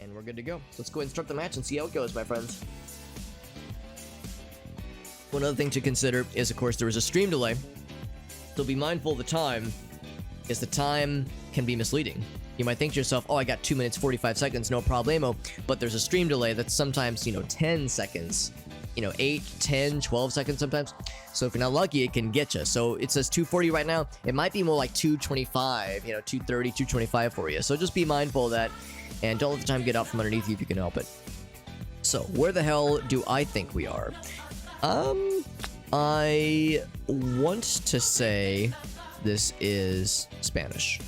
And we're good to go. So let's go ahead and start the match and see how it goes, my friends. One other thing to consider is, of course, there is a stream delay. So be mindful of the time, because the time can be misleading. You might think to yourself, oh, I got 2 minutes, 45 seconds, no problemo. But there's a stream delay that's sometimes, 10 seconds. 8, 10, 12 seconds sometimes. So if you're not lucky, it can get you. So it says 240 right now. It might be more like 225, 230, 225 for you. So just be mindful of that. And don't let the time get out from underneath you if you can help it. So, where the hell do I think we are? I want to say this is Spanish.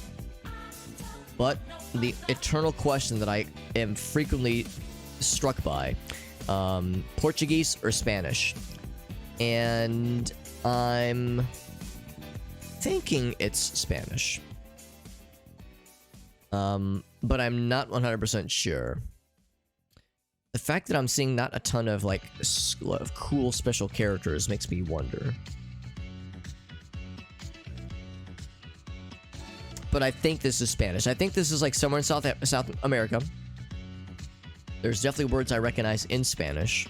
But the eternal question that I am frequently struck by, Portuguese or Spanish? And I'm thinking it's Spanish. But I'm not 100% sure. The fact that I'm seeing not a ton of cool special characters makes me wonder. But I think this is Spanish. I think this is like somewhere in South America. There's definitely words I recognize in Spanish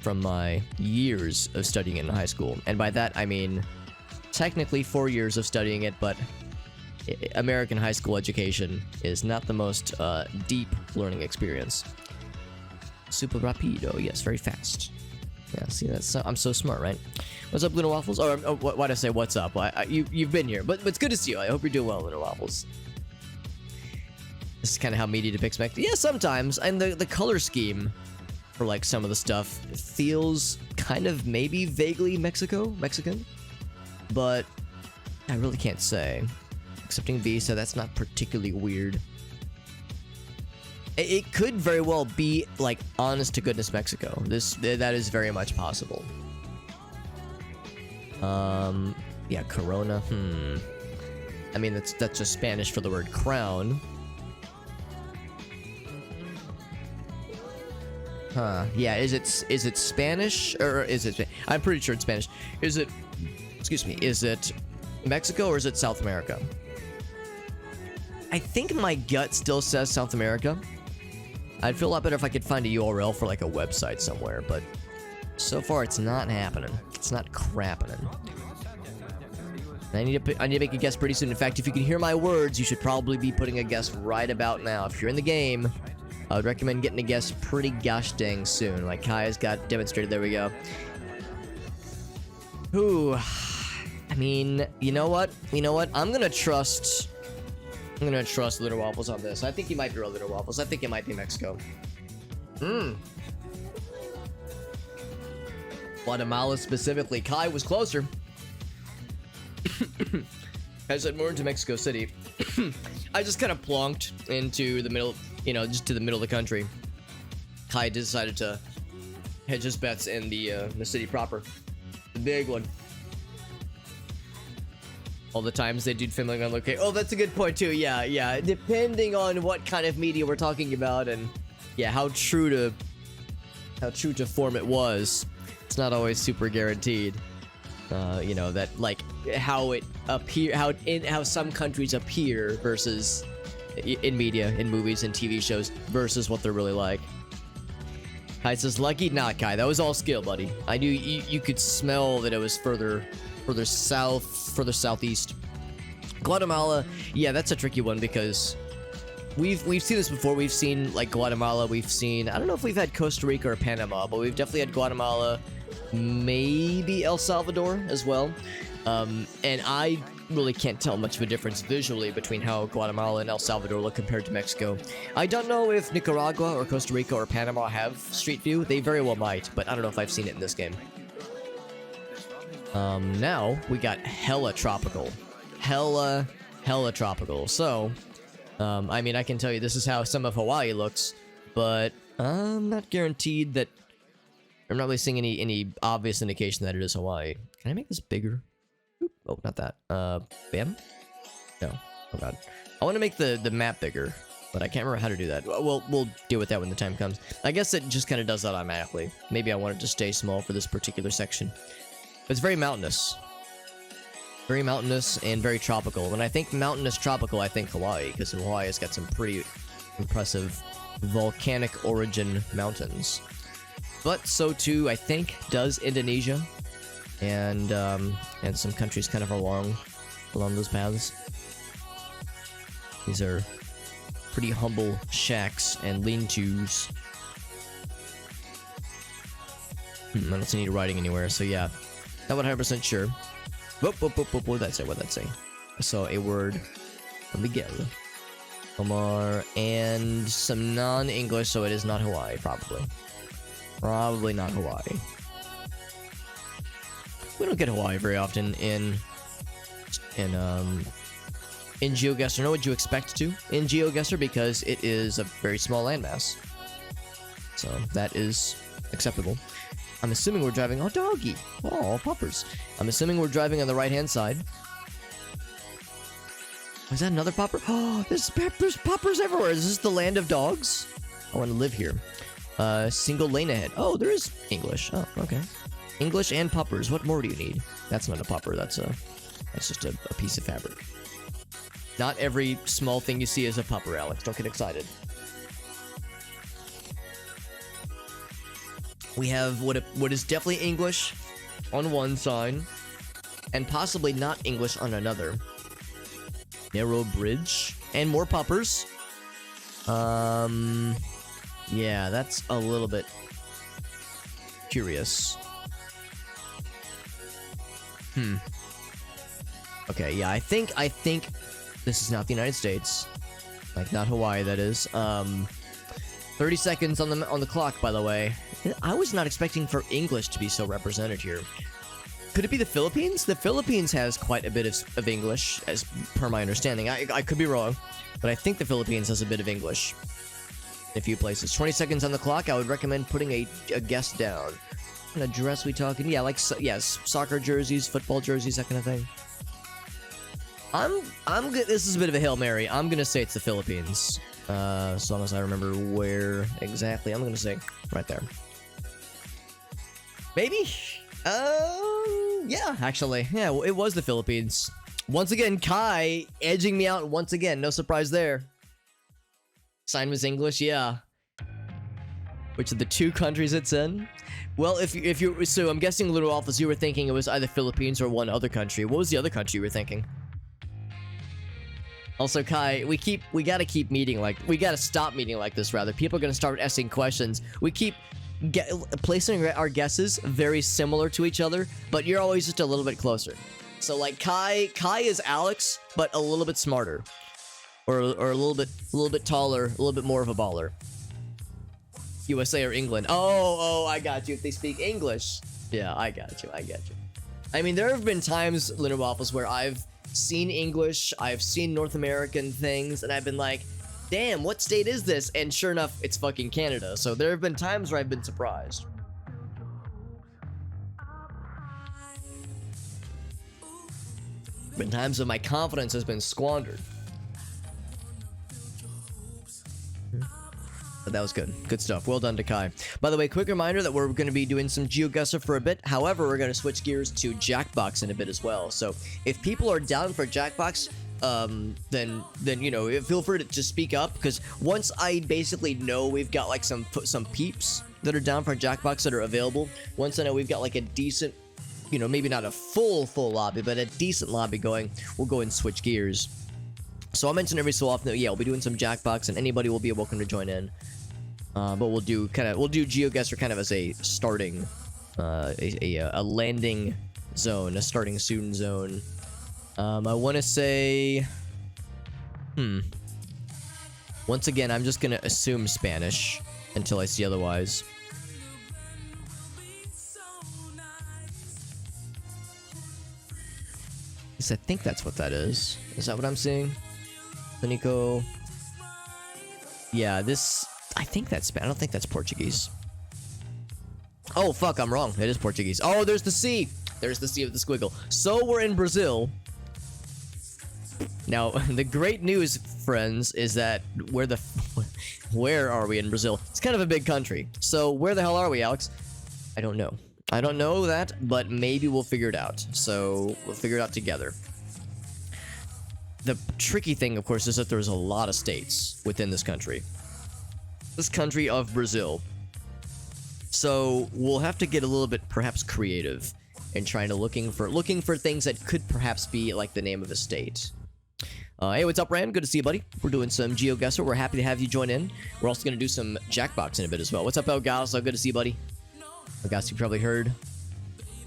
from my years of studying it in high school. And by that, I mean technically 4 years of studying it, but American high school education is not the most deep learning experience. Super rapido, yes, very fast. Yeah, see, I'm so smart, right? What's up, Lunar Waffles? Or why'd I say what's up? You've been here, but it's good to see you. I hope you're doing well, Lunar Waffles. This is kind of how media depicts Mexico. Yeah, sometimes. And the color scheme for like some of the stuff feels kind of maybe vaguely Mexican, but I really can't say. Accepting visa, that's not particularly weird. It could very well be like honest to goodness Mexico. That is very much possible. Yeah, Corona. I mean that's just Spanish for the word crown. Huh. Yeah, is it Spanish or is it? I'm pretty sure it's Spanish. Is it? Excuse me. Is it Mexico or is it South America? I think my gut still says South America. I'd feel a lot better if I could find a URL for like a website somewhere, but so far it's not happening. It's not crapping. I need to make a guess pretty soon. In fact, if you can hear my words, you should probably be putting a guess right about now. If you're in the game, I would recommend getting a guess pretty gosh dang soon. Like Kaya's got demonstrated. There we go. Ooh. I mean, you know what? I'm gonna trust Little Waffles on this. I think he might be real Little Waffles. I think it might be Mexico. Guatemala specifically. Kai was closer. I said more into Mexico City. I just kind of plonked into the middle, just to the middle of the country. Kai decided to hedge his bets in the city proper. The big one. All the times they do filming on location. Oh, that's a good point too. Yeah. Depending on what kind of media we're talking about, and yeah, how true to form it was. It's not always super guaranteed. That like how some countries appear versus in media, in movies, and TV shows versus what they're really like. Kai says, "Lucky not, Kai. That was all skill, buddy. I knew you could smell that it was further southeast." Guatemala, yeah, that's a tricky one because we've seen this before. We've seen like Guatemala. We've seen, I don't know if we've had Costa Rica or Panama, but we've definitely had Guatemala, maybe El Salvador as well. And I really can't tell much of a difference visually between how Guatemala and El Salvador look compared to Mexico. I don't know if Nicaragua or Costa Rica or Panama have Street View. They very well might, but I don't know if I've seen it in this game. Now we got hella tropical. Hella tropical. So, I mean, I can tell you this is how some of Hawaii looks, but I'm not guaranteed that. I'm not really seeing any obvious indication that it is Hawaii. Can I make this bigger? Oop, oh, not that. Bam? No. Oh god. I want to make the map bigger, but I can't remember how to do that. We'll deal with that when the time comes. I guess it just kind of does that automatically. Maybe I want it to stay small for this particular section. But it's very mountainous. Very mountainous and very tropical. When I think mountainous tropical, I think Hawaii, because Hawaii has got some pretty impressive volcanic origin mountains. But so too, I think, does Indonesia, and some countries kind of along those paths. These are pretty humble shacks and lean-tos. I don't see any writing anywhere, so yeah, not 100% sure. Whoop, whoop, whoop, whoop, what did that say? What did that say? I saw a word from Miguel, Omar, and some non-English, so it is not Hawaii, probably. Probably not Hawaii. We don't get Hawaii very often in GeoGuessr. Nor would you expect to in GeoGuessr, because it is a very small landmass. So that is acceptable. I'm assuming we're driving. Oh, doggy. Oh, poppers. I'm assuming we're driving on the right-hand side. Is that another popper? Oh, there's poppers everywhere. Is this the land of dogs? I want to live here. Single lane ahead. Oh, there is English. Oh, okay. English and poppers. What more do you need? That's not a popper. That's just a piece of fabric. Not every small thing you see is a popper, Alex. Don't get excited. We have what is definitely English on one side, and possibly not English on another. Narrow bridge and more poppers. Yeah, that's a little bit curious. Okay, yeah, I think this is not the United States. Like, not Hawaii, that is. 30 seconds on the clock, by the way. I was not expecting for English to be so represented here. Could it be the Philippines? The Philippines has quite a bit of English, as per my understanding. I could be wrong, but I think the Philippines has a bit of English in a few places. 20 seconds on the clock. I would recommend putting a guess down. What kind of dress we talking? Yeah, like, yes, soccer jerseys, football jerseys, that kind of thing. This is a bit of a Hail Mary. I'm gonna say it's the Philippines. As long as I remember where exactly. I'm gonna say right there. Maybe? Yeah, actually. Yeah, well, it was the Philippines. Once again, Kai edging me out once again. No surprise there. Sign was English, yeah. Which of the two countries it's in? Well, if you so I'm guessing Little Waffles, you were thinking it was either Philippines or one other country. What was the other country you were thinking? Also, Kai, we gotta stop meeting like this, rather. People are gonna start asking questions. We keep placing our guesses very similar to each other, but you're always just a little bit closer. So, like, Kai is Alex, but a little bit smarter. Or a little bit taller, a little bit more of a baller. USA or England. Oh, I got you. If they speak English. Yeah, I got you. I mean, there have been times, Lunar Waffles, where I've seen English, I've seen North American things, and I've been like, damn, what state is this? And sure enough, it's fucking Canada. So there have been times where I've been surprised. Been times when my confidence has been squandered. But that was good. Good stuff. Well done to Kai. By the way, quick reminder that we're going to be doing some GeoGuessr for a bit. However, we're going to switch gears to Jackbox in a bit as well. So if people are down for Jackbox, then you know, feel free to speak up, because once I basically know we've got like some peeps that are down for Jackbox that are available, once I know we've got like a decent, you know, maybe not a full lobby, but a decent lobby going, we'll go and switch gears. So I'll mention every so often that, yeah, we'll be doing some Jackbox, and anybody will be welcome to join in. But we'll do GeoGuessr kind of as a starting, a landing zone, a starting soon zone. I want to say, once again, I'm just gonna assume Spanish until I see otherwise. Yes, I think that's what that is. Is that what I'm seeing? Clinico. Yeah, this. I think that's Spanish. I don't think that's Portuguese. Oh, fuck, I'm wrong. It is Portuguese. Oh, there's the C. There's the C of the squiggle. So we're in Brazil. Now, the great news, friends, is that where are we in Brazil? It's kind of a big country. So where the hell are we, Alex? I don't know. I don't know that, but maybe we'll figure it out. So we'll figure it out together. the tricky thing, of course, is that there's a lot of states within this country. This country of Brazil. So we'll have to get a little bit perhaps creative in trying to looking for things that could perhaps be like the name of a state. Hey, what's up, Rand? Good to see you, buddy. We're doing some GeoGuessr. We're happy to have you join in. We're also going to do some Jackbox in a bit as well. What's up, Elgato? So good to see you, buddy. Elgato, you probably heard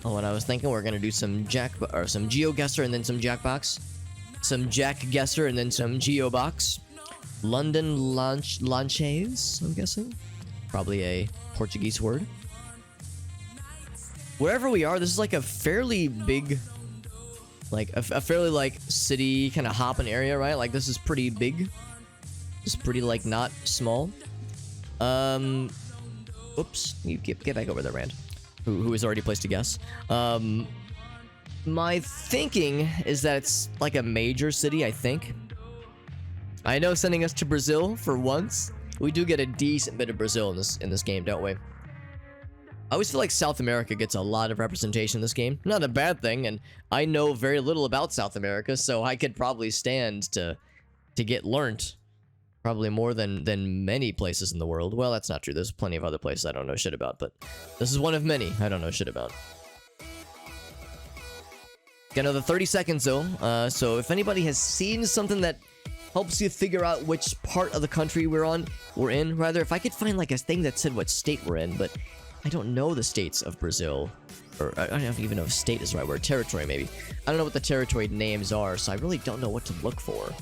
what I was thinking. We're going to do some GeoGuessr and then some Jackbox. Some JackGuessr and then some GeoBox. London Lanches, I'm guessing. Probably a Portuguese word. Wherever we are, this is like a fairly big... like a fairly like city kind of hopping area, right? Like this is pretty big. It's pretty like not small. Oops, you get back over there, Rand. Who has already placed a guess. My thinking is that it's like a major city, I think. I know sending us to Brazil for once. We do get a decent bit of Brazil in this game, don't we? I always feel like South America gets a lot of representation in this game. Not a bad thing, and I know very little about South America, so I could probably stand to get learnt. Probably more than many places in the world. Well, that's not true. There's plenty of other places I don't know shit about, but this is one of many I don't know shit about. Got another 30 seconds, though, so if anybody has seen something that helps you figure out which part of the country we're in, rather, if I could find like a thing that said what state we're in, but I don't know the states of Brazil. Or I don't even know if state is the right word. Territory, maybe. I don't know what the territory names are, so I really don't know what to look for.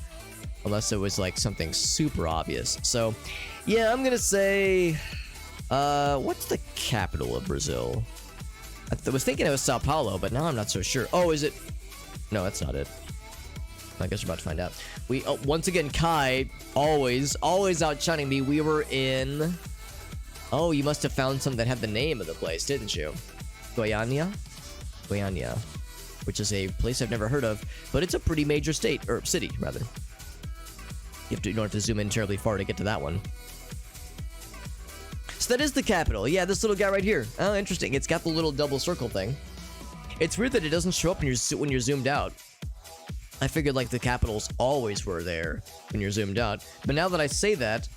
Unless it was like something super obvious. So, yeah, I'm gonna say... what's the capital of Brazil? I was thinking it was Sao Paulo, but now I'm not so sure. Oh, is it... No, that's not it. I guess we're about to find out. Once again, Kai, always outshining me. We were in... Oh, you must have found something that had the name of the place, didn't you? Goiânia? Goiânia. Which is a place I've never heard of, but it's a pretty major state, or city, rather. You don't have to zoom in terribly far to get to that one. So that is the capital. Yeah, this little guy right here. Oh, interesting. It's got the little double circle thing. It's weird that it doesn't show up when you're zoomed out. I figured, like, the capitals always were there when you're zoomed out. But now that I say that...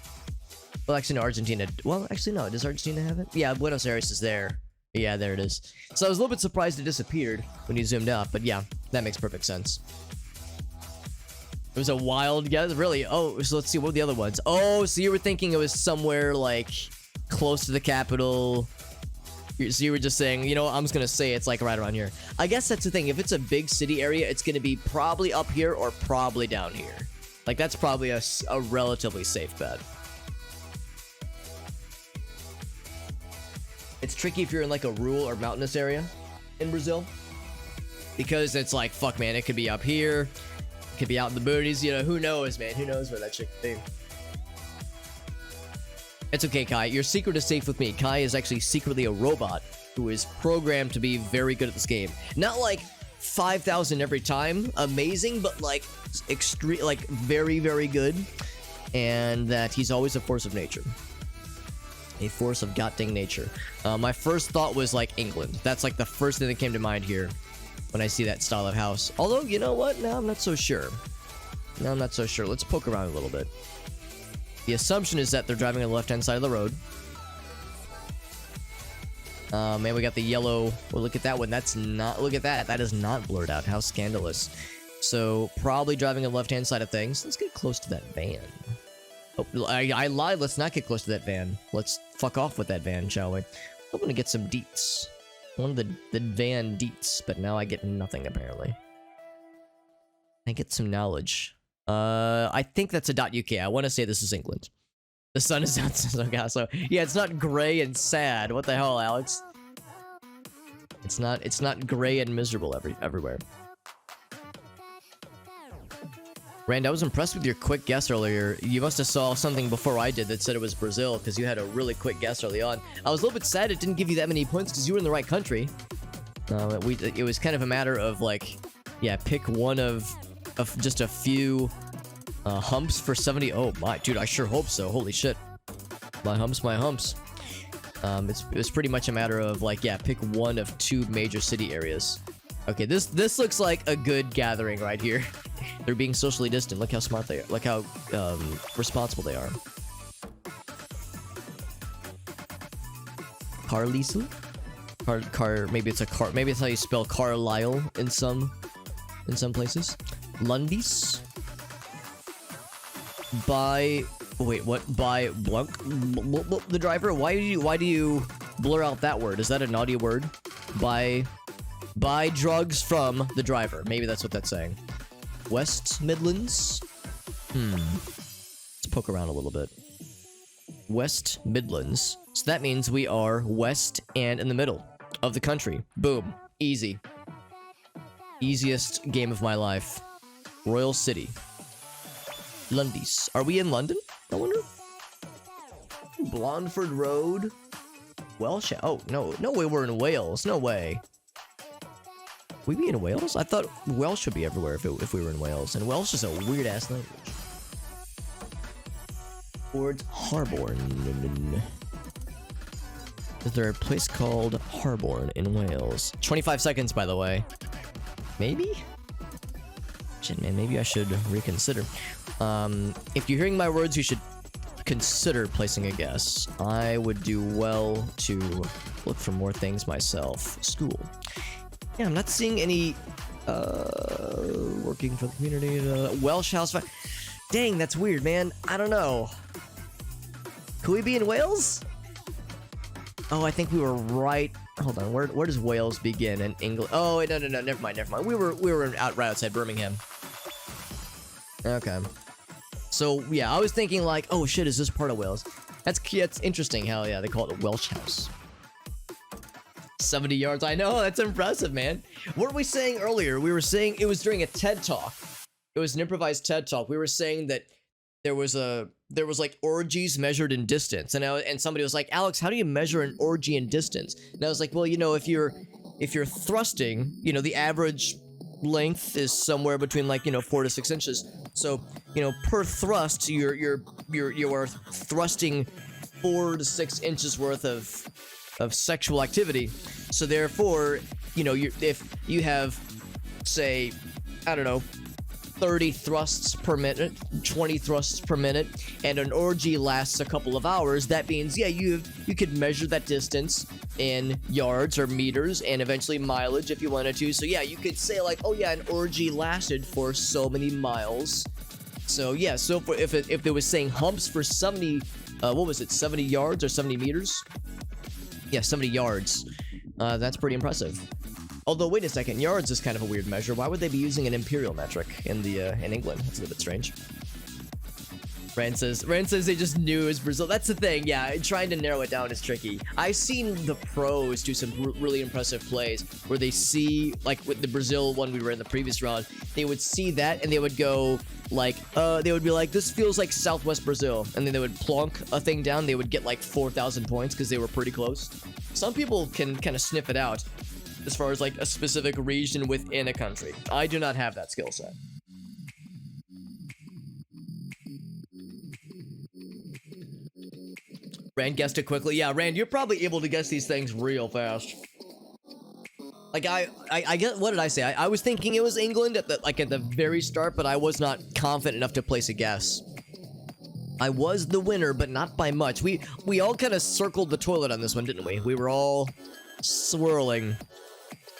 Well, actually, no, Argentina... Well, actually, no. Does Argentina have it? Yeah, Buenos Aires is there. Yeah, there it is. So I was a little bit surprised it disappeared when you zoomed out. But yeah, that makes perfect sense. It was a wild guess, really. Oh, so let's see, what were the other ones? Oh, so you were thinking it was somewhere, like, close to the capital. So you were just saying, you know, I'm just gonna say it's, like, right around here. I guess that's the thing. If it's a big city area, it's gonna be probably up here or probably down here. Like, that's probably a relatively safe bet. It's tricky if you're in, like, a rural or mountainous area in Brazil. Because it's like, fuck, man, it could be up here. It could be out in the boonies, you know, who knows, man? Who knows where that shit could be? It's okay, Kai. Your secret is safe with me. Kai is actually secretly a robot who is programmed to be very good at this game. Not like 5,000 every time, amazing, but like extreme, like very, very good. And that he's always a force of nature. A force of god-dang nature. My first thought was like England. That's like the first thing that came to mind here when I see that style of house. Although, you know what? No, I'm not so sure. No, I'm not so sure. Let's poke around a little bit. The assumption is that they're driving on the left-hand side of the road. Man, we got the yellow. Well, look at that one. That's not... Look at that. That is not blurred out. How scandalous. So, probably driving on the left-hand side of things. Let's get close to that van. Oh, I lied. Let's not get close to that van. Let's fuck off with that van, shall we? I'm gonna get some deets. One of the van deets, but now I get nothing, apparently. I get some knowledge. I think that's a .uk. I want to say this is England. The sun is out, so yeah, it's not gray and sad. What the hell, Alex? It's not gray and miserable everywhere. Rand, I was impressed with your quick guess earlier. You must have saw something before I did that said it was Brazil, because you had a really quick guess early on. I was a little bit sad it didn't give you that many points, because you were in the right country. It was kind of a matter of, like, yeah, pick one of just a few humps for 70. Oh my, dude, I sure hope so. Holy shit. My humps, my humps. It was pretty much a matter of, like, yeah, pick one of two major city areas. Okay, this looks like a good gathering right here. They're being socially distant. Look how smart they are. Look how responsible they are. Carlisle? Maybe it's a car. Maybe it's how you spell Carlisle in some places. Lundis. By wait, what? By Blunk? The driver? Why do you blur out that word? Is that a naughty word? Buy drugs from the driver. Maybe that's what that's saying. West Midlands? Let's poke around a little bit. West Midlands. So that means we are west and in the middle of the country. Boom. Easy. Easiest game of my life. Royal City. Lundis. Are we in London? I wonder. Blondford Road. Welsh. Oh, no. No way we're in Wales. No way. We be in Wales? I thought Welsh should be everywhere if we were in Wales. And Welsh is a weird-ass language. Towards Harborne. Is there a place called Harborne in Wales? 25 seconds, by the way. Maybe? Shit, man, maybe I should reconsider. If you're hearing my words, you should consider placing a guess. I would do well to look for more things myself. School. Yeah, I'm not seeing any, working for the community, Welsh house. Dang, that's weird, man. I don't know. Could we be in Wales? Oh, I think we were right. Hold on, where does Wales begin in England? Oh, wait, no, never mind. We were right outside Birmingham. Okay. So, yeah, I was thinking like, oh shit, is this part of Wales? That's interesting how, yeah, they call it a Welsh house. 70 yards, I know, that's impressive, man. What were we saying earlier? We were saying it was during a TED Talk. It was an improvised TED Talk. We were saying that there was like orgies measured in distance, and somebody was like, Alex, how do you measure an orgy in distance? And I was like, well, you know, if you're thrusting, you know, the average length is somewhere between like, you know, 4 to 6 inches. So, you know, per thrust, you are thrusting 4 to 6 inches worth of sexual activity. So therefore, you know, if you have, say, I don't know, 30 thrusts per minute, 20 thrusts per minute, and an orgy lasts a couple of hours, that means, yeah, you could measure that distance in yards or meters and eventually mileage if you wanted to. So yeah, you could say like, oh yeah, an orgy lasted for so many miles. So yeah, so if it was saying humps for 70, what was it, 70 yards or 70 meters? Yeah, 70 yards. That's pretty impressive. Although, wait a second, yards is kind of a weird measure. Why would they be using an imperial metric in England? That's a little bit strange. Rand says they just knew it was Brazil. That's the thing, yeah, trying to narrow it down is tricky. I've seen the pros do some really impressive plays where they see, like with the Brazil one we were in the previous round, they would see that and they would go like, they would be like, this feels like Southwest Brazil. And then they would plonk a thing down, they would get like 4,000 points because they were pretty close. Some people can kind of sniff it out as far as like a specific region within a country. I do not have that skill set. Rand guessed it quickly. Yeah, Rand, you're probably able to guess these things real fast. Like I get, what did I say? I was thinking it was England at the very start, but I was not confident enough to place a guess. I was the winner, but not by much. We all kind of circled the toilet on this one, didn't we? We were all swirling.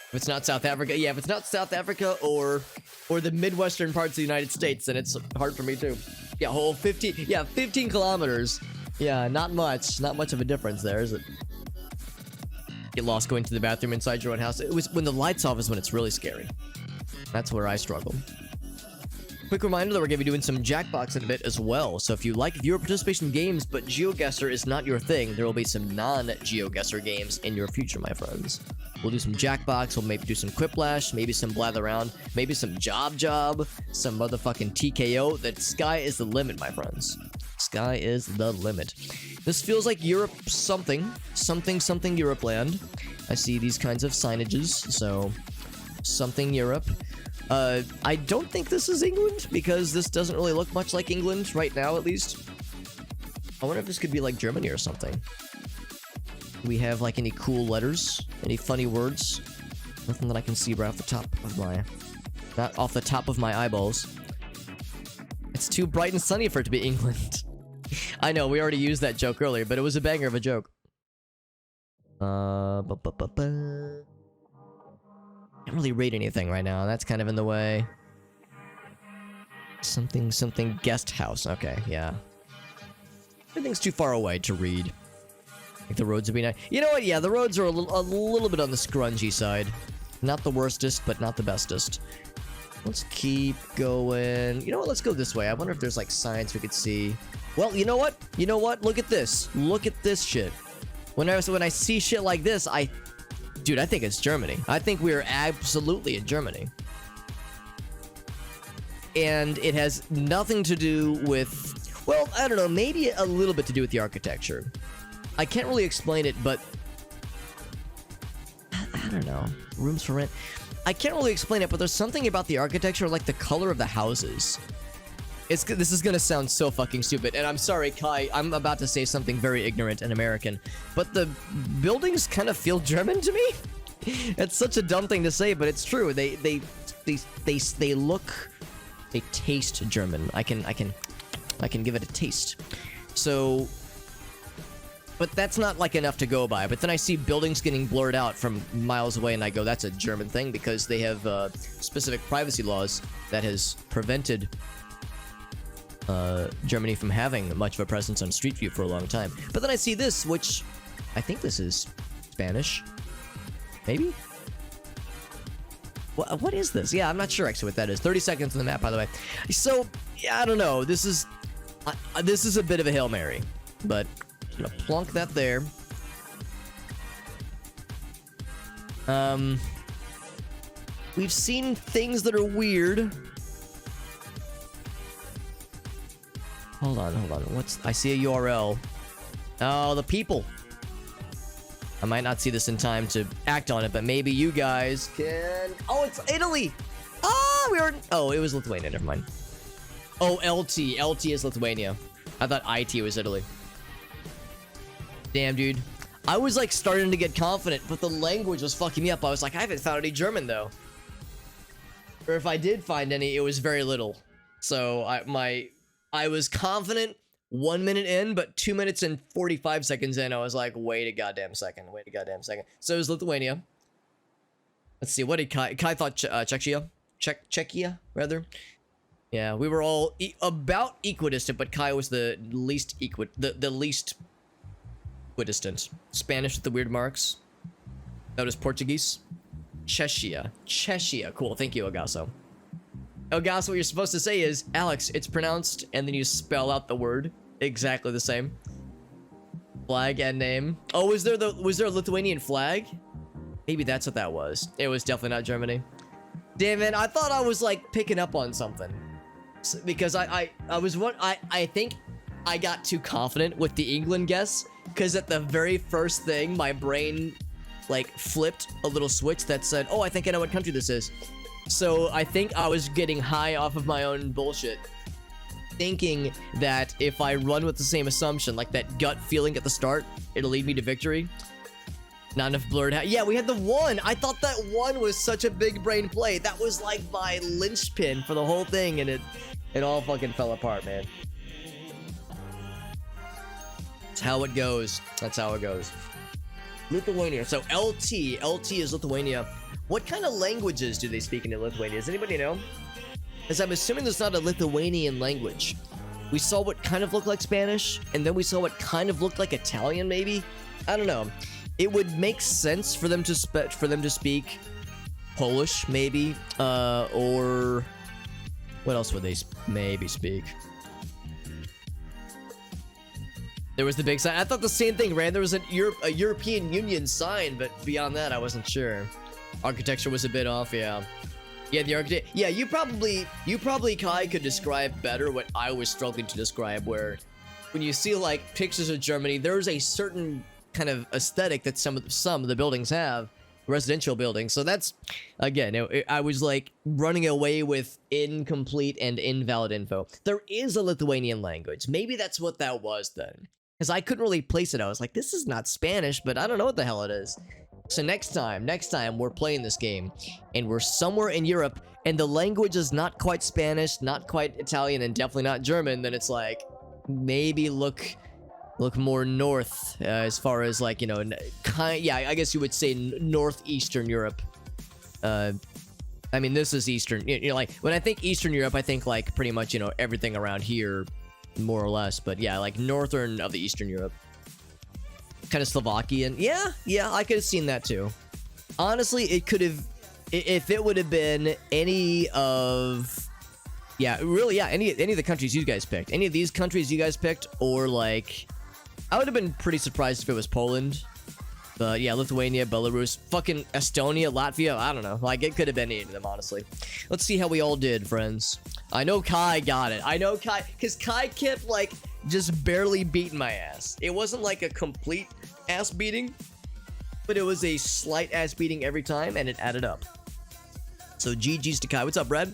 If it's not South Africa, yeah, if it's not South Africa or the Midwestern parts of the United States, then it's hard for me too. Yeah, whole 15 kilometers. Yeah, not much of a difference there, is it? Get lost going to the bathroom inside your own house. It was when the lights off is when it's really scary. That's where I struggle. Quick reminder that we're going to be doing some Jackbox in a bit as well. So if you like viewer participation games, but GeoGuessr is not your thing, there will be some non-GeoGuessr games in your future, my friends. We'll do some Jackbox, we'll maybe do some Quiplash, maybe some Blather Around, maybe some Job, some motherfucking TKO. The sky is the limit, my friends. Sky is the limit. This feels like Europe something Europe land. I see these kinds of signages, so something Europe. I don't think this is England, because this doesn't really look much like England, right now at least. I wonder if this could be like Germany or something. Do we have like any cool letters? Any funny words? Nothing that I can see right off the top of my... Not off the top of my eyeballs. It's too bright and sunny for it to be England. I know, we already used that joke earlier, but it was a banger of a joke. Can't really rate anything right now. That's kind of in the way. Something guest house. Okay, yeah. Everything's too far away to read. I think the roads would be nice. You know what? Yeah, the roads are a little bit on the scrungy side. Not the worstest, but not the bestest. Let's keep going. You know what? Let's go this way. I wonder if there's like signs we could see. Well, you know what? You know what? Look at this. Look at this shit. When I see shit like this, dude, I think it's Germany. I think we are absolutely in Germany. And it has nothing to do with, well, I don't know, maybe a little bit to do with the architecture. I can't really explain it, but I don't know. Rooms for rent. I can't really explain it, but there's something about the architecture, like the color of the houses. This is gonna sound so fucking stupid, and I'm sorry, Kai, I'm about to say something very ignorant and American, but the buildings kind of feel German to me. It's such a dumb thing to say, but it's true. They look, they taste German. I can give it a taste. So, but that's not like enough to go by. But then I see buildings getting blurred out from miles away, and I go, that's a German thing, because they have specific privacy laws that has prevented Germany from having much of a presence on Street View for a long time. But then I see this, which I think this is Spanish. Maybe? What is this? Yeah, I'm not sure actually what that is. 30 seconds on the map, by the way. So, yeah, I don't know. This is a bit of a Hail Mary. But I'm gonna plonk that there. We've seen things that are weird. Hold on. I see a URL. Oh, the people. I might not see this in time to act on it, but maybe you guys can... Oh, it's Italy! Oh, it was Lithuania, never mind. Oh, LT. LT is Lithuania. I thought IT was Italy. Damn, dude. I was, like, starting to get confident, but the language was fucking me up. I was like, I haven't found any German, though. Or if I did find any, it was very little. So, I was confident 1 minute in, but 2 minutes and 45 seconds in, I was like, wait a goddamn second. So it was Lithuania. Let's see, what did Kai thought? Czechia, rather. Yeah, we were all about equidistant, but Kai was the least least equidistant. Spanish with the weird marks. That was Portuguese. Cheshire. Cool, thank you, Ogasso. Ogasso, what you're supposed to say is, Alex, it's pronounced, and then you spell out the word exactly the same. Flag and name. Oh, was there a Lithuanian flag? Maybe that's what that was. It was definitely not Germany. Damn it, I thought I was like picking up on something. Because I think I got too confident with the England guess, because at the very first thing, my brain like flipped a little switch that said, oh, I think I know what country this is. So I think I was getting high off of my own bullshit, thinking that if I run with the same assumption, like that gut feeling at the start, it'll lead me to victory. Not enough blurred out. Yeah, we had the one. I thought that one was such a big brain play. That was like my linchpin for the whole thing, and it all fucking fell apart, man. That's how it goes. Lithuania. So LT is Lithuania. What kind of languages do they speak in Lithuania? Does anybody know? As I'm assuming there's not a Lithuanian language. We saw what kind of looked like Spanish, and then we saw what kind of looked like Italian, maybe? I don't know. It would make sense for them to speak Polish, maybe, or what else would they maybe speak? There was the big sign. I thought the same thing, Rand. There was a European Union sign, but beyond that, I wasn't sure. Architecture was a bit off, yeah. Yeah, the architect. Yeah, you probably, Kai, could describe better what I was struggling to describe, where when you see like pictures of Germany, there's a certain kind of aesthetic that some of the buildings have, residential buildings. So that's, again, I was like running away with incomplete and invalid info. There is a Lithuanian language. Maybe that's what that was then, because I couldn't really place it. I was like, this is not Spanish, but I don't know what the hell it is. So next time we're playing this game, and we're somewhere in Europe, and the language is not quite Spanish, not quite Italian, and definitely not German, then it's like, maybe look more north, as far as like, you know, yeah, I guess you would say northeastern Europe. I mean, this is Eastern, you know, like, when I think Eastern Europe, I think, like, pretty much, you know, everything around here, more or less, but yeah, like, northern of the Eastern Europe. Kind of Slovakian. Yeah, I could have seen that, too. Honestly, it could have, if it would have been any of, yeah, really, yeah, any of the countries you guys picked. Any of these countries you guys picked, or, like, I would have been pretty surprised if it was Poland. But yeah, Lithuania, Belarus, fucking Estonia, Latvia, I don't know. Like, it could have been any of them, honestly. Let's see how we all did, friends. I know Kai got it. I know Kai, because Kai kept, like, just barely beating my ass. It wasn't, like, a complete ass beating, but it was a slight ass beating every time, and it added up. So, GG's to Kai. What's up, Brad?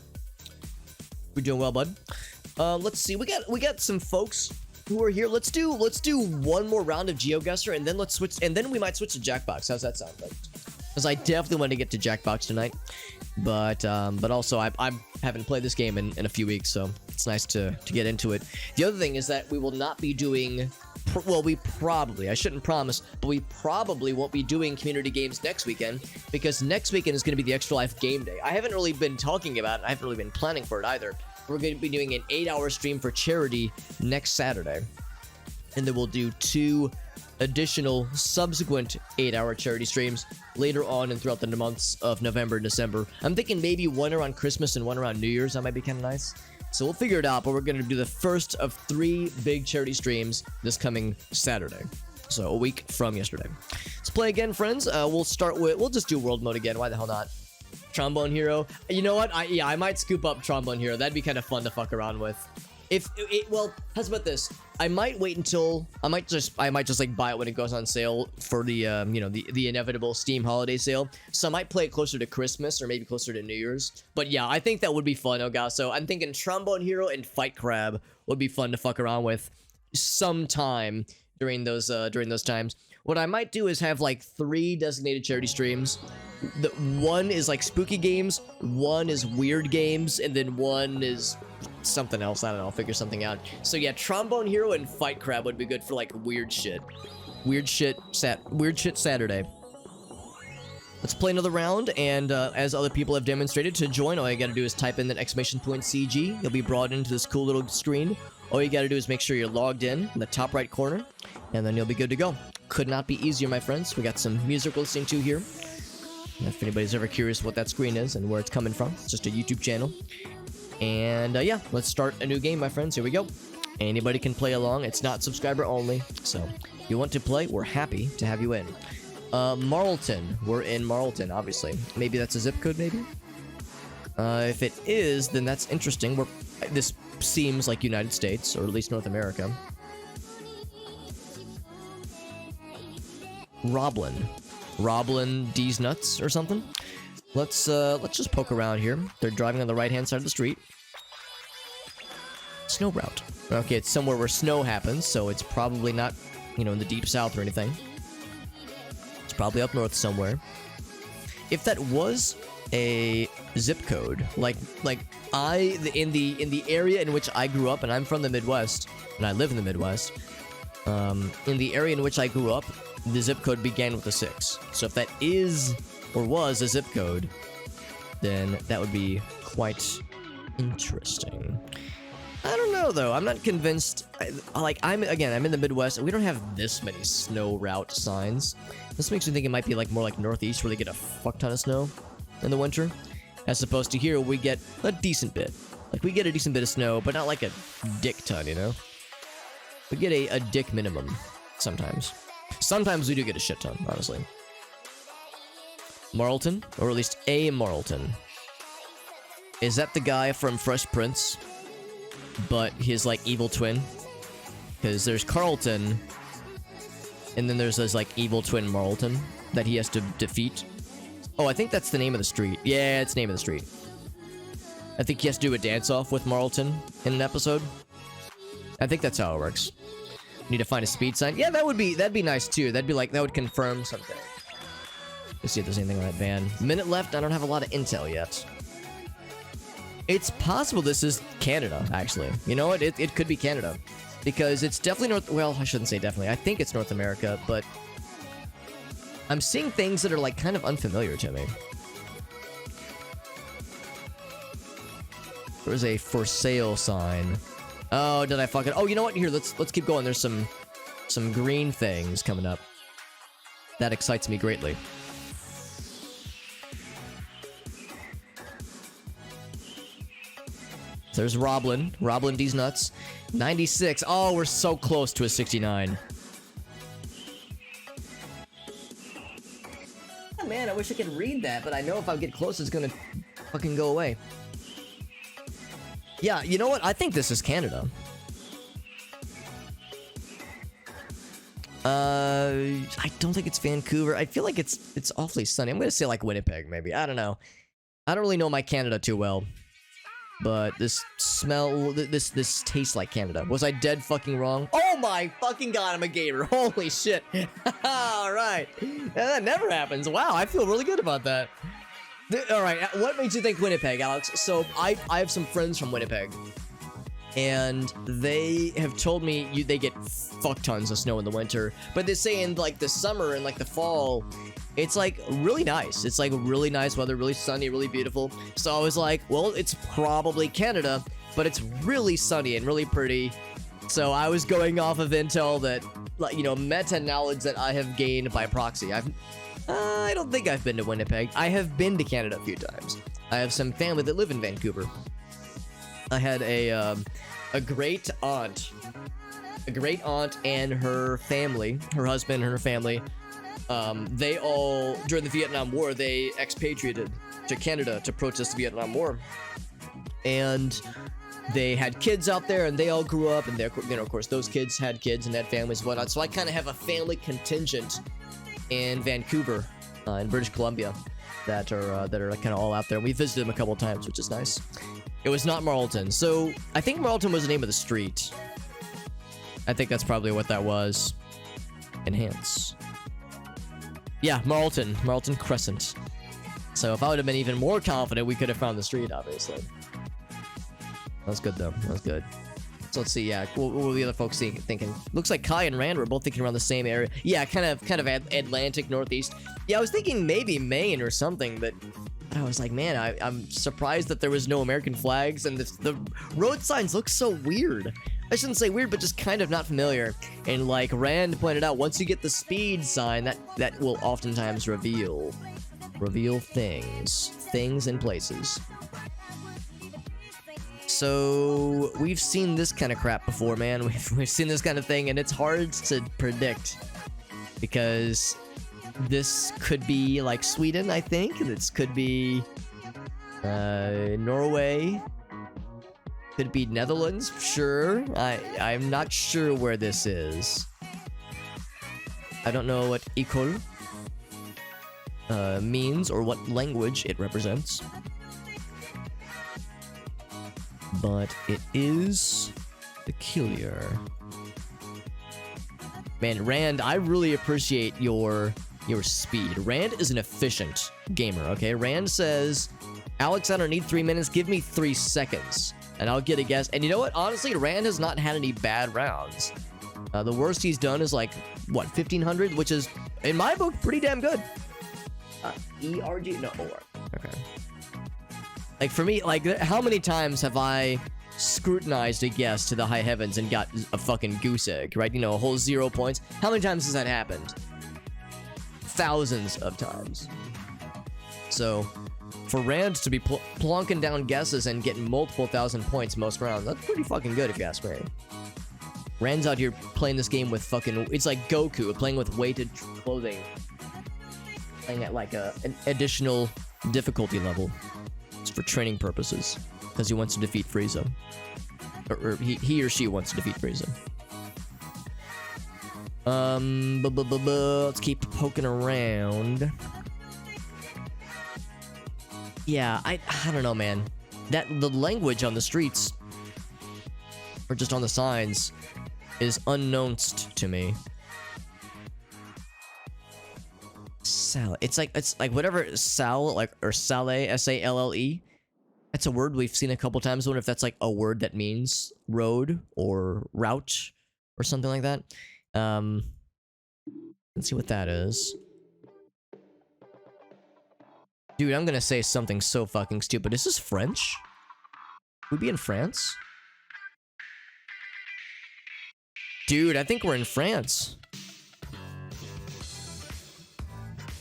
We're doing well, bud. Let's see. We got some folks who are here. Let's do one more round of GeoGuessr, and then let's switch, and then we might switch to Jackbox. How's that sound? Because I definitely want to get to Jackbox tonight, but also I haven't played this game in a few weeks, so it's nice to get into it. The other thing is that we will not be doing, well, we probably, I shouldn't promise, but we probably won't be doing community games next weekend, because next weekend is going to be the Extra Life game day. I haven't really been talking about it. I haven't really been planning for it either. We're going to be doing an 8-hour stream for charity next Saturday. And then we'll do 2 additional subsequent 8-hour charity streams later on and throughout the months of November and December. I'm thinking maybe one around Christmas and one around New Year's. That might be kind of nice. So we'll figure it out, but we're going to do the first of 3 big charity streams this coming Saturday. So a week from yesterday. Let's play again, friends. We'll just do world mode again. Why the hell not? Trombone Hero. You know what? I might scoop up Trombone Hero. That'd be kind of fun to fuck around with. Well, how's about this? I might wait until I might just like buy it when it goes on sale for the you know, the inevitable Steam holiday sale. So I might play it closer to Christmas or maybe closer to New Year's. But yeah, I think that would be fun, oh gosh. So I'm thinking Trombone Hero and Fight Crab would be fun to fuck around with sometime during those times. What I might do is have like 3 designated charity streams. One is like spooky games, one is weird games, and then one is something else. I don't know, I'll figure something out. So yeah, Trombone Hero and Fight Crab would be good for like weird shit. Weird shit Saturday. Let's play another round, and as other people have demonstrated, to join, all you gotta do is type in that !CG. You'll be brought into this cool little screen. All you gotta do is make sure you're logged in the top right corner, and then you'll be good to go. Could not be easier, my friends. We got some music listening to here. If anybody's ever curious what that screen is and where it's coming from, it's just a YouTube channel. And yeah, let's start a new game, my friends. Here we go. Anybody can play along. It's not subscriber only, so if you want to play, we're happy to have you in. Marlton. We're in Marlton, obviously. Maybe that's a zip code, maybe? If it is, then that's interesting. This seems like United States, or at least North America. Roblin D's nuts or something. Let's just poke around here. They're driving on the right-hand side of the street. Snow route. Okay, it's somewhere where snow happens, so it's probably not, you know, in the deep south or anything. It's probably up north somewhere. If that was a zip code, like in the area in which I grew up, and I'm from the Midwest, and I live in the Midwest. In the area in which I grew up, the zip code began with a 6. So if that is or was a zip code, then that would be quite interesting. I don't know though. I'm not convinced. I'm in the Midwest, and we don't have this many snow route signs. This makes me think it might be like more like Northeast, where they get a fuck ton of snow in the winter, as opposed to here, we get a decent bit. Like, we get a decent bit of snow, but not like a dick ton, you know? We get a dick minimum sometimes. Sometimes we do get a shit ton, honestly. Marlton, or at least a Marlton. Is that the guy from Fresh Prince, but his, like, evil twin? Because there's Carlton, and then there's this, like, evil twin Marlton that he has to defeat. Oh, I think that's the name of the street. Yeah, it's the name of the street. I think he has to do a dance-off with Marlton in an episode. I think that's how it works. Need to find a speed sign. Yeah, that'd be nice too. That'd be like, that would confirm something. Let's see if there's anything on that van. Minute left. I don't have a lot of intel yet. It's possible this is Canada, actually. You know what? It could be Canada. Because it's definitely North... Well, I shouldn't say definitely. I think it's North America, but... I'm seeing things that are, like, kind of unfamiliar to me. There's a for sale sign. Oh, did I fuck it? Oh, you know what? Here, let's keep going. There's some green things coming up. That excites me greatly. There's Roblin. Roblin D's nuts. 96. Oh, we're so close to a 69. Oh, man, I wish I could read that, but I know if I get close, it's gonna fucking go away. Yeah, you know what? I think this is Canada. I don't think it's Vancouver. I feel like it's awfully sunny. I'm gonna say like Winnipeg, maybe. I don't know. I don't really know my Canada too well. But this smell, this tastes like Canada. Was I dead fucking wrong? Oh my fucking god, I'm a gamer. Holy shit. Alright. That never happens. Wow, I feel really good about that. Alright, what makes you think Winnipeg, Alex? So, I have some friends from Winnipeg. And they have told me they get fuck tons of snow in the winter. But they say in like the summer and like the fall, it's like really nice. It's like really nice weather, really sunny, really beautiful. So I was like, well, it's probably Canada, but it's really sunny and really pretty. So I was going off of intel that, like, you know, meta knowledge that I have gained by proxy. I don't think I've been to Winnipeg. I have been to Canada a few times. I have some family that live in Vancouver. I had a great aunt and her family, her husband and her family. They all, during the Vietnam War, they expatriated to Canada to protest the Vietnam War. And they had kids out there, and they all grew up, and you know, of course, those kids had kids and had families and whatnot. So I kind of have a family contingent in Vancouver, in British Columbia, that are kind of all out there. We visited them a couple times, which is nice. It was not Marlton. So I think Marlton was the name of the street. I think that's probably what that was. Enhance. Yeah, Marlton Crescent. So if I would have been even more confident, we could have found the street, obviously. That was good, though. That was good. So let's see, yeah. What were the other folks thinking? Looks like Kai and Rand were both thinking around the same area. Yeah, kind of Atlantic, Northeast. Yeah, I was thinking maybe Maine or something, but I was like, man, I'm surprised that there was no American flags, and the road signs look so weird. I shouldn't say weird, but just kind of not familiar. And like Rand pointed out, once you get the speed sign, that will oftentimes reveal things and places. So we've seen this kind of crap before, man. We've seen this kind of thing, and it's hard to predict because this could be like Sweden, I think. This could be Norway. Could be Netherlands, sure. I'm not sure where this is. I don't know what école means or what language it represents. But it is peculiar. Man, Rand, I really appreciate your speed. Rand is an efficient gamer, okay? Rand says, Alex, I don't need 3 minutes, give me 3 seconds. And I'll get a guess. And you know what? Honestly, Rand has not had any bad rounds. The worst he's done is like, what, 1,500? Which is, in my book, pretty damn good. ERG? No, OR. Okay. Like, for me, like, how many times have I scrutinized a guess to the high heavens and got a fucking goose egg, right? You know, a whole 0 points. How many times has that happened? Thousands of times. So, for Rand to be plonking down guesses and getting multiple thousand points most rounds, that's pretty fucking good if you ask me. Rand's out here playing this game with fucking... It's like Goku playing with weighted clothing. Playing at like an additional difficulty level. It's for training purposes. Because he wants to defeat Frieza. Or he or she wants to defeat Frieza. Let's keep poking around. Yeah, I don't know, man. The language on the streets, or just on the signs, is unknownst to me. Sal. It's like whatever Sal, like, or Sale, S-A-L-L-E. That's a word we've seen a couple times. I wonder if that's like a word that means road or route or something like that. Let's see what that is. Dude, I'm gonna say something so fucking stupid. Is this French? Would we be in France? Dude, I think we're in France.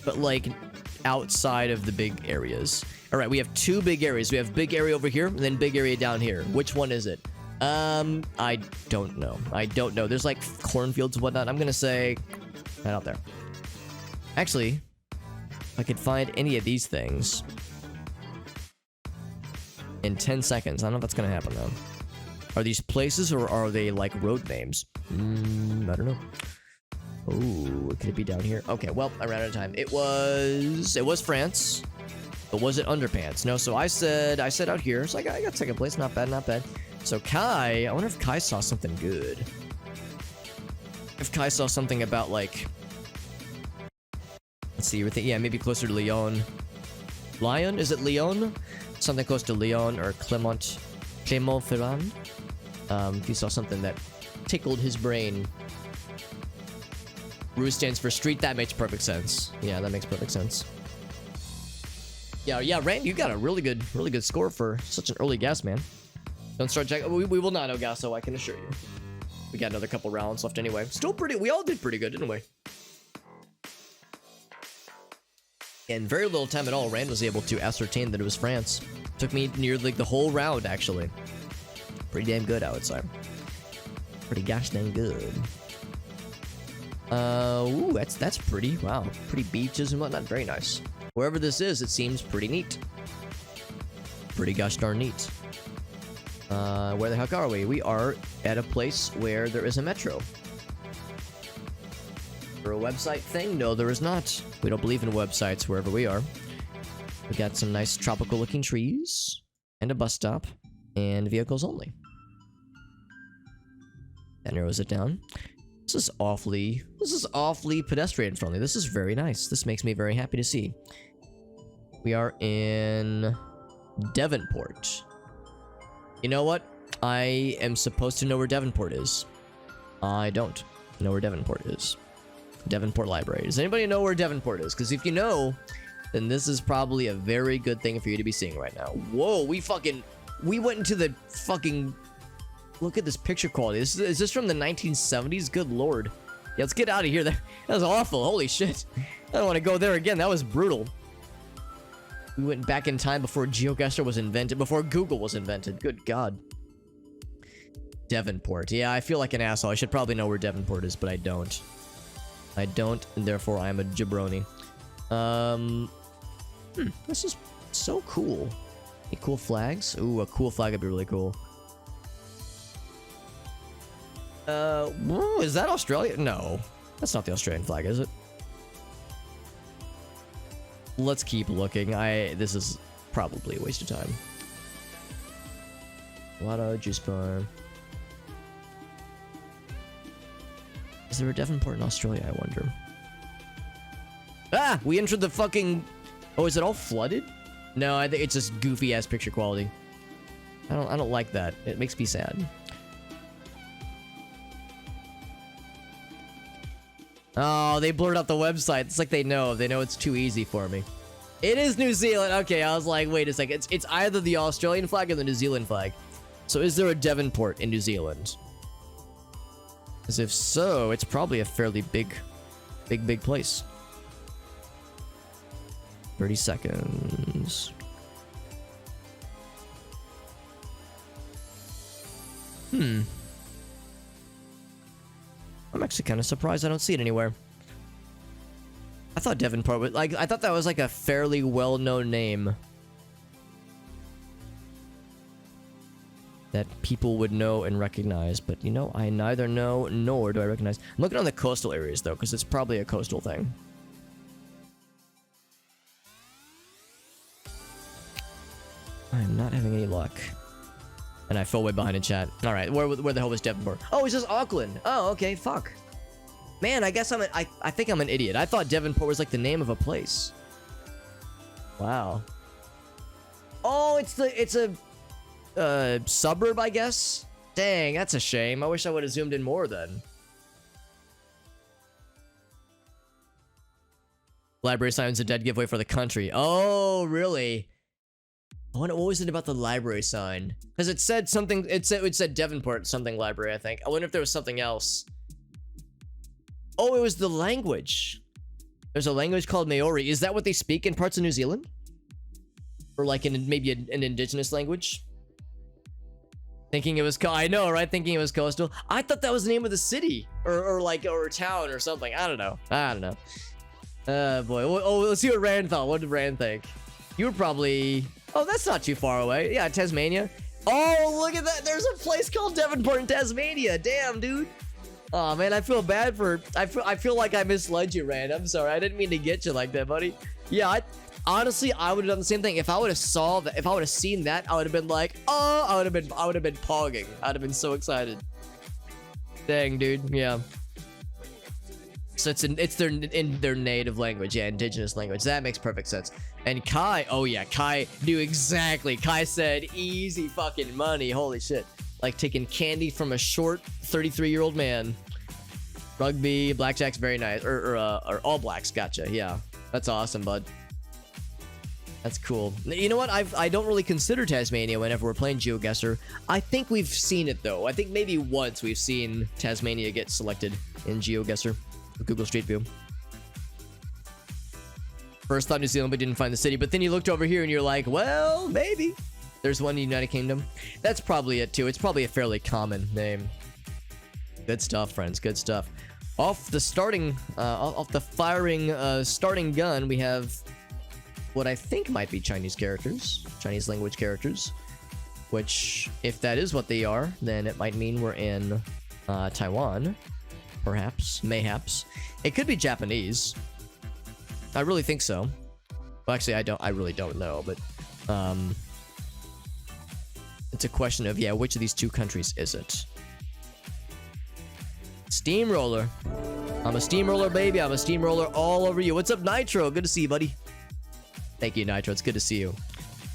But like outside of the big areas. All right, we have two big areas. We have big area over here and then big area down here. Which one is it? I don't know. I don't know. There's like cornfields and whatnot. I'm gonna say right out there. Actually, if I could find any of these things in 10 seconds. I don't know if that's gonna happen though. Are these places or are they like road names? I don't know. Oh, could it be down here? Okay, well, I ran out of time. It was France. But was it underpants? No, so I said out here. So I got second place. Not bad, not bad. So Kai, I wonder if Kai saw something good. If Kai saw something about like, let's see, yeah, maybe closer to Lyon. Lyon? Is it Lyon? Something close to Lyon or Clermont-Ferrand. If you saw something that tickled his brain. Rue stands for street. That makes perfect sense. Yeah, that makes perfect sense. Yeah, Rand, you got a really good score for such an early guess, man. Don't start checking. We will not outguess, I can assure you. We got another couple rounds left anyway. Still pretty. We all did pretty good, didn't we? In very little time at all, Rand was able to ascertain that it was France. Took me nearly the whole round, actually. Pretty damn good, I would say. Pretty gosh dang good. Ooh, that's pretty. Wow, pretty beaches and whatnot. Very nice. Wherever this is, it seems pretty neat. Pretty gosh darn neat. Where the heck are we? We are at a place where there is a metro. For a website thing? No, there is not. We don't believe in websites wherever we are. We got some nice tropical looking trees and a bus stop and vehicles only. That narrows it down. This is awfully pedestrian friendly. This is very nice. This makes me very happy to see. We are in Devonport. You know what? I am supposed to know where Devonport is. I don't know where Devonport is. Devonport Library. Does anybody know where Devonport is? Because if you know, then this is probably a very good thing for you to be seeing right now. Whoa, we went into the fucking... Look at this picture quality. Is this from the 1970s? Good lord. Yeah, let's get out of here. That was awful. Holy shit. I don't want to go there again. That was brutal. We went back in time before GeoGuessr was invented, before Google was invented. Good god. Devonport. Yeah, I feel like an asshole. I should probably know where Devonport is, but I don't. I don't, and therefore I am a jabroni. This is so cool. Any cool flags? Ooh, a cool flag would be really cool. Is that Australia? No. That's not the Australian flag, is it? Let's keep looking. This is probably a waste of time. Lotto, juice bar. Is there a Devonport in Australia, I wonder? Ah! We entered the fucking... Oh, is it all flooded? No, I think it's just goofy-ass picture quality. I don't like that. It makes me sad. Oh, they blurred out the website. It's like they know it's too easy for me. It is New Zealand. Okay, I was like, wait a second. It's either the Australian flag or the New Zealand flag. So is there a Devonport in New Zealand? Because if so, it's probably a fairly big place. 30 seconds. I'm actually kind of surprised I don't see it anywhere. I thought Devonport was like, I thought that was like a fairly well-known name that people would know and recognize, but you know, I neither know nor do I recognize. I'm looking on the coastal areas though, because it's probably a coastal thing. I am not having any luck. And I fell way behind in chat. Alright, where the hell was Devonport? Oh, it says Auckland. Oh, okay, fuck. Man, I guess I think I'm an idiot. I thought Devonport was like the name of a place. Wow. Oh, it's a suburb, I guess. Dang, that's a shame. I wish I would have zoomed in more then. Library sign's a dead giveaway for the country. Oh, really? I wonder, what was it about the library sign? Because it said something. It said Devonport something library, I think. I wonder if there was something else. Oh, it was the language. There's a language called Maori. Is that what they speak in parts of New Zealand? Or like in maybe an indigenous language? Thinking it was, I know, right? Thinking it was coastal. I thought that was the name of the city or a town or something. I don't know. Boy. Oh, let's see what Rand thought. What did Rand think? You were probably, oh, that's not too far away. Yeah, Tasmania. Oh, look at that. There's a place called Devonport in Tasmania. Damn, dude. Oh man, I feel bad for, I feel like I misled you, Rand. I'm sorry. I didn't mean to get you like that, buddy. Yeah, honestly, I would have done the same thing. If I would have saw that, if I would have seen that, I would have been like, oh, I would have been pogging. I'd have been so excited. Dang, dude. Yeah. So it's in their native language, yeah, indigenous language. That makes perfect sense. And Kai, oh yeah, Kai knew exactly. Kai said easy fucking money. Holy shit. Like taking candy from a short 33-year-old man. Rugby, blackjack's very nice. Or all blacks, gotcha. Yeah, that's awesome, bud. That's cool. You know what? I don't really consider Tasmania whenever we're playing GeoGuessr. I think we've seen it though. I think maybe once we've seen Tasmania get selected in GeoGuessr, Google Street View. First thought New Zealand, but didn't find the city. But then you looked over here and you're like, well, maybe. There's one in the United Kingdom. That's probably it too. It's probably a fairly common name. Good stuff, friends. Good stuff. Off the starting, off the firing starting gun, we have what I think might be Chinese characters, Chinese language characters. Which, if that is what they are, then it might mean we're in Taiwan, perhaps, mayhaps. It could be Japanese. I really think so. Well, actually, I really don't know, but it's a question of, yeah, which of these two countries is it? Steamroller. I'm a steamroller, baby. I'm a steamroller all over you. What's up, Nitro? Good to see you, buddy. Thank you, Nitro. It's good to see you.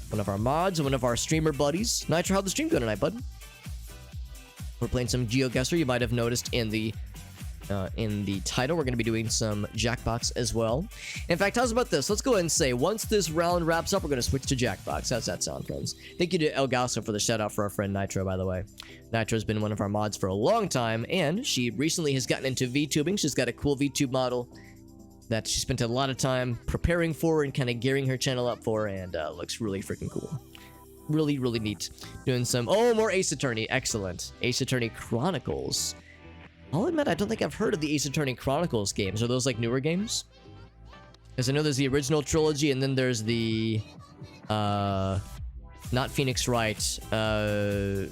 One of our mods, one of our streamer buddies. Nitro, how'd the stream go tonight, bud? We're playing some GeoGuessr. You might have noticed in the title, we're going to be doing some Jackbox as well. In fact, how's about this? Let's go ahead and say, once this round wraps up, we're going to switch to Jackbox. How's that sound, friends? Thank you to El Gaso for the shout out for our friend Nitro, by the way. Nitro's been one of our mods for a long time, and she recently has gotten into VTubing. She's got a cool VTube model that she spent a lot of time preparing for and kind of gearing her channel up for, and looks really freaking cool. Really, really neat. Doing some, oh, more Ace Attorney. Excellent. Ace Attorney Chronicles. I'll admit, I don't think I've heard of the Ace Attorney Chronicles games. Are those like newer games? Because I know there's the original trilogy, and then there's the, not Phoenix Wright, the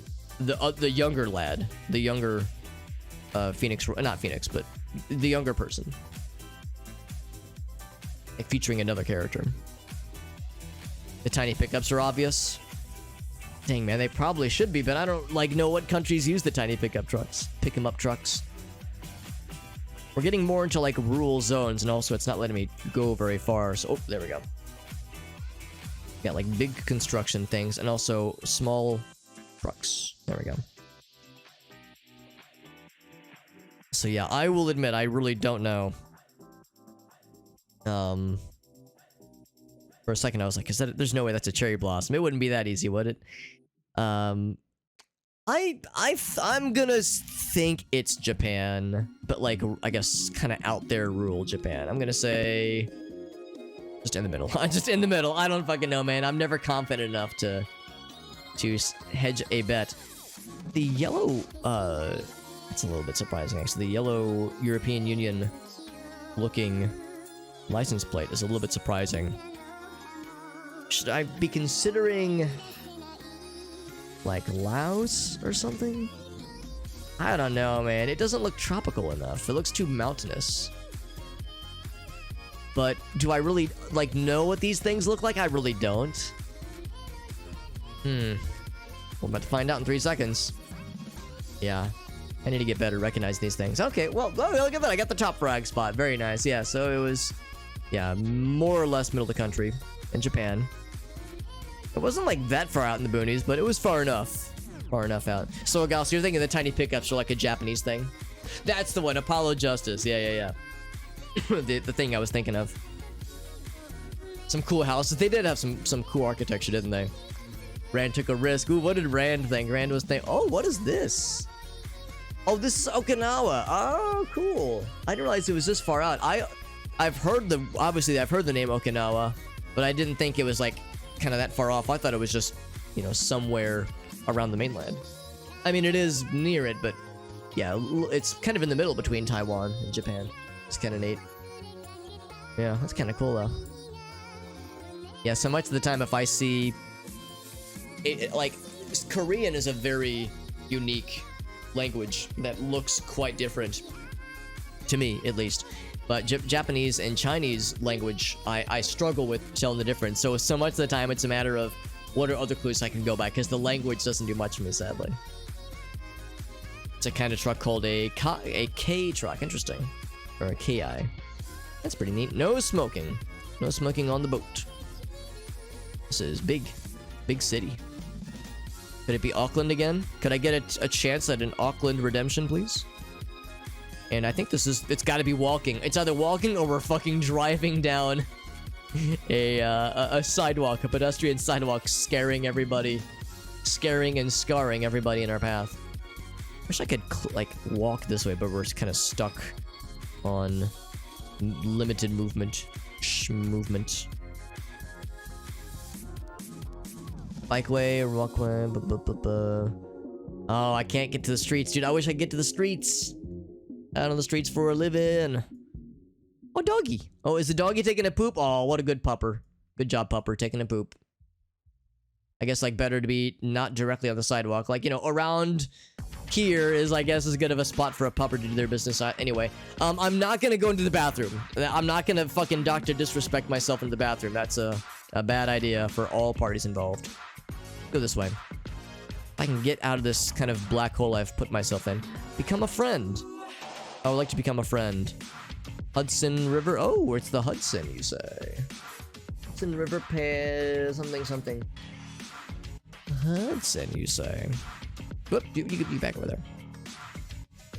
younger lad, the younger, Phoenix, not Phoenix, but the younger person, like featuring another character. The tiny pickups are obvious. Dang, man, they probably should be, but I don't like know what countries use the tiny pickup trucks, pick 'em up trucks. We're getting more into like rural zones, and also it's not letting me go very far. So, oh, there we go. Got like big construction things and also small trucks. There we go. So yeah, I will admit I really don't know. For a second I was like, is that? There's no way that's a cherry blossom. It wouldn't be that easy, would it? I'm gonna think it's Japan, but like, I guess kind of out there rural Japan. I'm gonna say just in the middle. Just in the middle. I don't fucking know, man. I'm never confident enough to hedge a bet. The yellow, it's a little bit surprising actually. The yellow European Union looking license plate is a little bit surprising. Should I be considering like Laos or something? I don't know, man. It doesn't look tropical enough. It looks too mountainous. But do I really like know what these things look like? I really don't. We're about to find out in 3 seconds. Yeah. I need to get better at recognizing these things. Okay, well, oh, look at that. I got the top frag spot. Very nice. Yeah, so it was, yeah, more or less middle of the country in Japan. It wasn't like that far out in the boonies, but it was far enough. Far enough out. So, Gal, so you're thinking the tiny pickups are like a Japanese thing? That's the one. Apollo Justice. Yeah. the thing I was thinking of. Some cool houses. They did have some cool architecture, didn't they? Rand took a risk. Ooh, what did Rand think? Rand was thinking, oh, what is this? Oh, this is Okinawa. Oh, cool. I didn't realize it was this far out. I've heard the name Okinawa, but I didn't think it was like kind of that far off. I thought it was just, you know, somewhere around the mainland. I mean, it is near it, but yeah, it's kind of in the middle between Taiwan and Japan. It's kind of neat. Yeah, that's kind of cool though. Yeah, so much of the time if I see like Korean is a very unique language that looks quite different to me, at least. But Japanese and Chinese language, I struggle with telling the difference. So much of the time, it's a matter of what are other clues I can go by, because the language doesn't do much for me, sadly. It's a kind of truck called a K truck. Interesting. Or a KI. That's pretty neat. No smoking. No smoking on the boat. This is big city. Could it be Auckland again? Could I get a chance at an Auckland redemption, please? And I think it's got to be walking. It's either walking or we're fucking driving down a sidewalk, a pedestrian sidewalk, scaring everybody, and scarring everybody in our path. Wish I could like walk this way, but we're kind of stuck on limited movement. Bikeway, walkway, Oh, I can't get to the streets, dude. I wish I could get to the streets. Out on the streets for a living. Oh, doggy. Oh, is the doggy taking a poop? Oh, what a good pupper. Good job, pupper, taking a poop. I guess, like, better to be not directly on the sidewalk. Like, you know, around here is, I guess, as good of a spot for a pupper to do their business. Anyway, I'm not gonna go into the bathroom. I'm not gonna fucking Dr. Disrespect myself in the bathroom. That's a bad idea for all parties involved. Go this way. If I can get out of this kind of black hole I've put myself in. Become a friend. I would like to become a friend. Hudson River. Oh, it's the Hudson, you say. Hudson River something. Hudson, you say. Whoop, you could be back over there.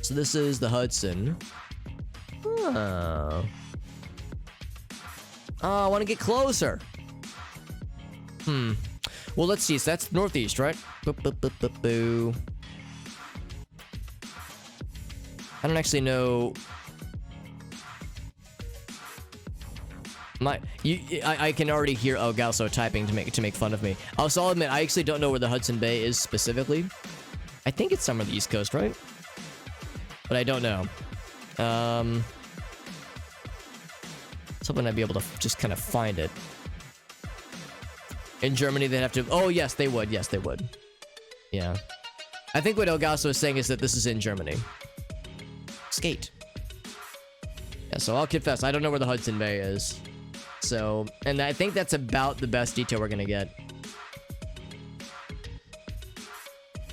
So this is the Hudson. Oh. Oh, I want to get closer. Well, let's see. So that's northeast, right? Boo. I don't actually know. I can already hear Galso typing to make fun of me. Also, I'll admit, I actually don't know where the Hudson Bay is specifically. I think it's somewhere on the East Coast, right? But I don't know. I was hoping I'd be able to just kind of find it. In Germany, they'd have to... Oh, yes, they would. Yes, they would. Yeah. I think what Elgaso is saying is that this is in Germany. Skate. Yeah, so I'll confess, I don't know where the Hudson Bay is. So, and I think that's about the best detail we're gonna get.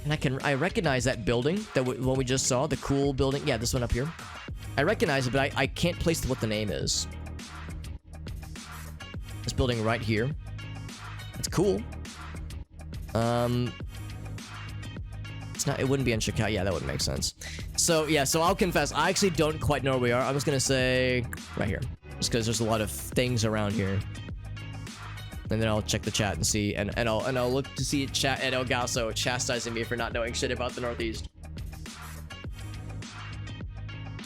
And I recognize that building, that one we just saw, the cool building. Yeah, this one up here. I recognize it, but I can't place what the name is. This building right here. It's cool. It's not, it wouldn't be in Chicago. Yeah, that would make sense. So, yeah, so I'll confess, I actually don't quite know where we are. I'm just gonna say right here. Just because there's a lot of things around here. And then I'll check the chat and see, and I'll look to see chat at Elgaso chastising me for not knowing shit about the Northeast.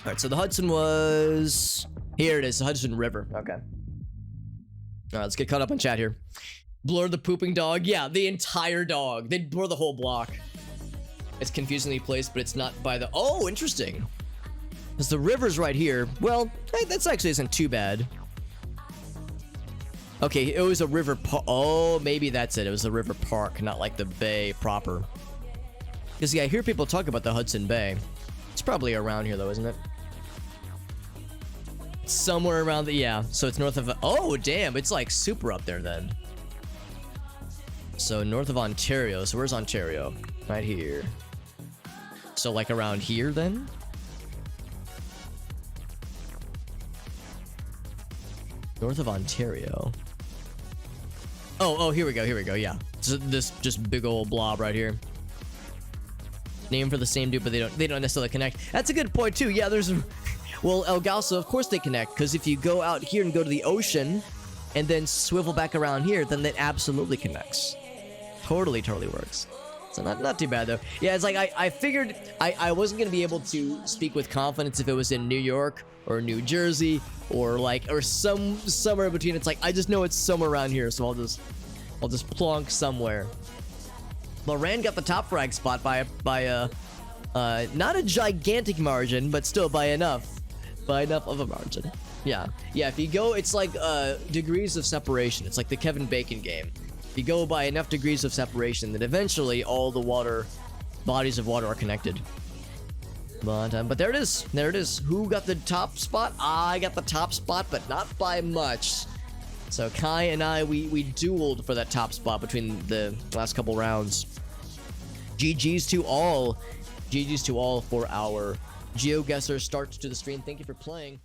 Alright, so the Hudson was... Here it is, the Hudson River. Okay. Alright, let's get caught up on chat here. Blur the pooping dog. Yeah, the entire dog. They'd blur the whole block. It's confusingly placed, but it's not by the... Oh, interesting. Because the river's right here. Well, that's actually isn't too bad. Okay, it was a river park. Oh, maybe that's it. It was a river park, not like the bay proper. Because, yeah, I hear people talk about the Hudson Bay. It's probably around here, though, isn't it? Somewhere around the... Yeah, so it's north of... Oh, damn, it's like super up there, then. So, north of Ontario. So, where's Ontario? Right here. So like around here then? North of Ontario. Oh, here we go, yeah. So this just big old blob right here. Name for the same dude, but they don't necessarily connect. That's a good point too. Yeah, there's well, El Galso, of course they connect, because if you go out here and go to the ocean and then swivel back around here, then it absolutely connects. Totally works. So not too bad though. Yeah, it's like I figured I wasn't gonna be able to speak with confidence if it was in New York or New Jersey or somewhere in between. It's like I just know it's somewhere around here, so I'll just plonk somewhere. Loran got the top frag spot by not a gigantic margin, but still by enough of a margin. Yeah. If you go, it's like degrees of separation. It's like the Kevin Bacon game. If you go by enough degrees of separation, then eventually all the bodies of water are connected. But there it is. Who got the top spot? I got the top spot, but not by much. So Kai and I, we dueled for that top spot between the last couple rounds. GG's to all. GG's to all for our GeoGuessr start to the stream. Thank you for playing.